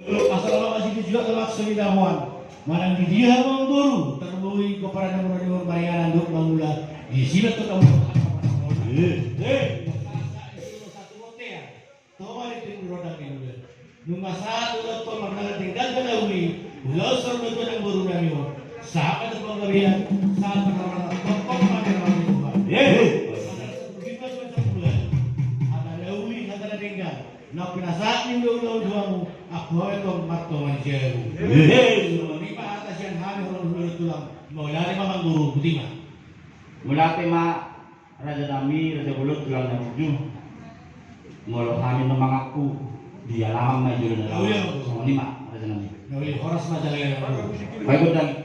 Asal masih juga kelak selidawan. Manang di dia memburu terlui kepada nomor bayaran untuk mengula di sini tuh kamu. Satu hotel. Tahu ada di roda ini. Nunggu satu lepas mana tinggal kelaui. Ulau serba tu yang buru nami. Sahabat tu pengawian. Sahabat orang pokok mana orang itu. Kita macam bulan. Ada laui ada tinggal. Nak pinasaat ni ulau juamu. Ako itu marto manusia. Lima atas yang hari orang dulu tulang. Mula lima mangguru butima. Mula tema Raja Dami, Raja Bulut tulang dan tujuh. Mula kami mengaku dia lama maju dan lalu. Sama lima Raja Dami. Nawi horas majalah. Baik dan